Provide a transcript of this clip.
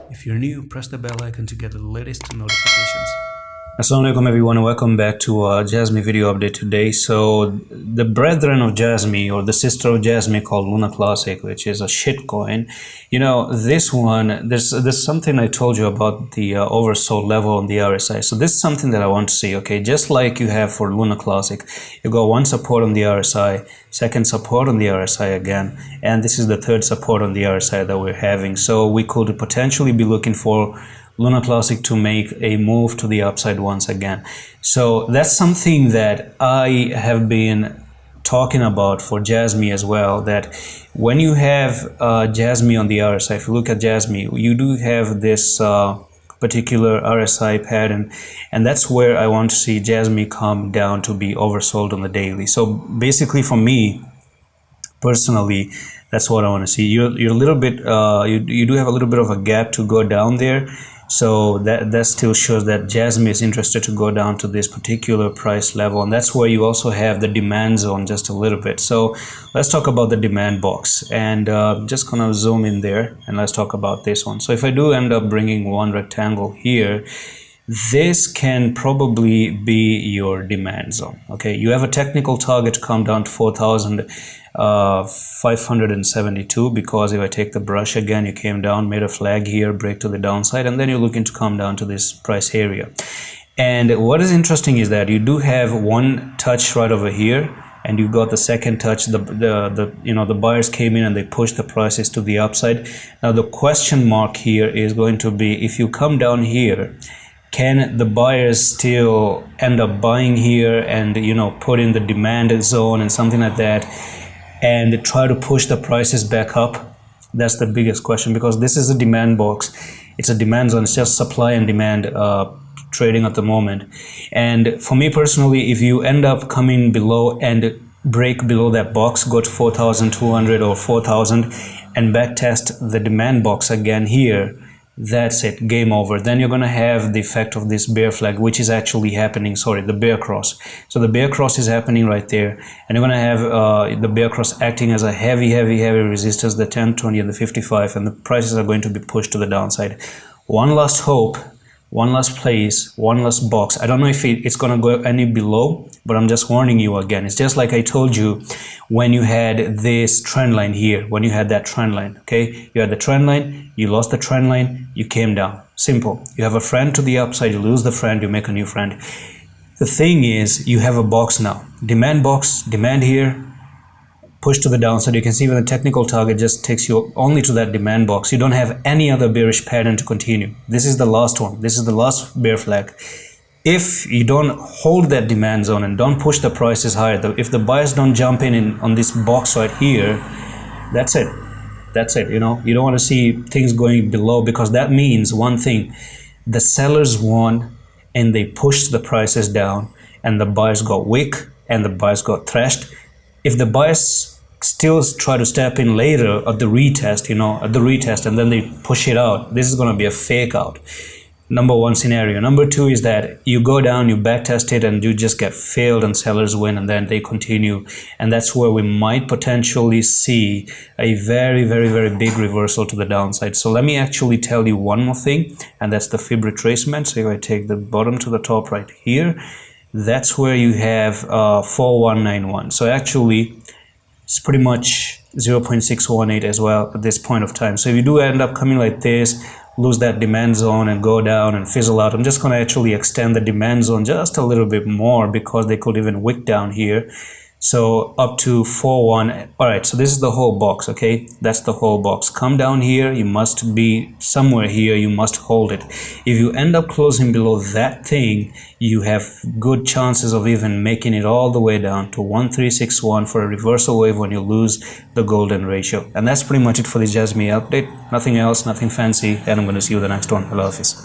If you're new, press the bell icon to get the latest notifications. Assalamu alaikum everyone, and welcome back to JASMY video update today. So the brethren of JASMY, or the sister of JASMY, called Luna Classic, which is a shit coin. You know, this one, there's something I told you about the oversold level on the RSI. So this is something that I want to see. Okay, just like you have for Luna Classic, you got one support on the RSI, second support on the RSI again, and this is the third support on the RSI that we're having. So we could potentially be looking for Luna Classic to make a move to the upside once again. So that's something that I have been talking about for JASMY as well, that when you have JASMY on the RSI, if you look at JASMY, you do have this particular RSI pattern, and that's where I want to see JASMY come down to be oversold on the daily. So basically for me personally, that's what I want to see. You're a little bit you do have a little bit of a gap to go down there. So that still shows that JASMY is interested to go down to this particular price level, and that's where you also have the demand zone just a little bit. So let's talk about the demand box, and just gonna zoom in there and let's talk about this one. So if I do end up bringing one rectangle here, this can probably be your demand zone. Okay, you have a technical target to come down to 4,572, because if I take the brush again, you came down, made a flag here, break to the downside, and then you're looking to come down to this price area. And what is interesting is that you do have one touch right over here, and you got the second touch. The buyers came in and they pushed the prices to the upside. Now the question mark here is going to be, if you come down here, can the buyers still end up buying here and put in the demand zone and something like that and try to push the prices back up? That's the biggest question, because this is a demand box. It's a demand zone. It's just supply and demand trading at the moment. And for me personally, if you end up coming below and break below that box, go to 4,200 or 4,000 and back test the demand box again here, that's it, game over. Then you're going to have the effect of this bear flag, which is actually happening, sorry, the bear cross. So the bear cross is happening right there, and you're going to have the bear cross acting as a heavy resistance, the 10, 20 and the 55, and the prices are going to be pushed to the downside. One last hope, one last place, one last box. I don't know if it's going to go any below, but I'm just warning you again. It's just like I told you when you had this trend line here, when you had that trend line. Okay, you had the trend line, you lost the trend line, you came down. Simple. You have a friend to the upside, you lose the friend, you make a new friend. The thing is, you have a box now, demand box, demand here, push to the downside. You can see when the technical target just takes you only to that demand box. You don't have any other bearish pattern to continue. This is the last one. This is the last bear flag. If you don't hold that demand zone and don't push the prices higher, if the buyers don't jump in on this box right here, that's it. That's it. You don't want to see things going below, because that means one thing: the sellers won and they pushed the prices down, and the buyers got weak and the buyers got thrashed. If the buyers still try to step in later at the retest, and then they push it out, this is going to be a fake out. Number one scenario. Number two is that you go down, you back test it, and you just get failed and sellers win, and then they continue, and that's where we might potentially see a very big reversal to the downside. So let me actually tell you one more thing, and that's the fib retracement. So if I take the bottom to the top right here, that's where you have 4191. So actually it's pretty much 0.618 as well at this point of time. So if you do end up coming like this, lose that demand zone and go down and fizzle out, I'm just going to actually extend the demand zone just a little bit more, because they could even wick down here. So up to 4-1. All right, so this is the whole box. Okay, that's the whole box. Come down here, you must be somewhere here, you must hold it. If you end up closing below that thing, you have good chances of even making it all the way down to 1361 for a reversal wave when you lose the golden ratio. And that's pretty much it for the JASMY update. Nothing else, nothing fancy, and I'm going to see you in the next one. Allah Hafiz.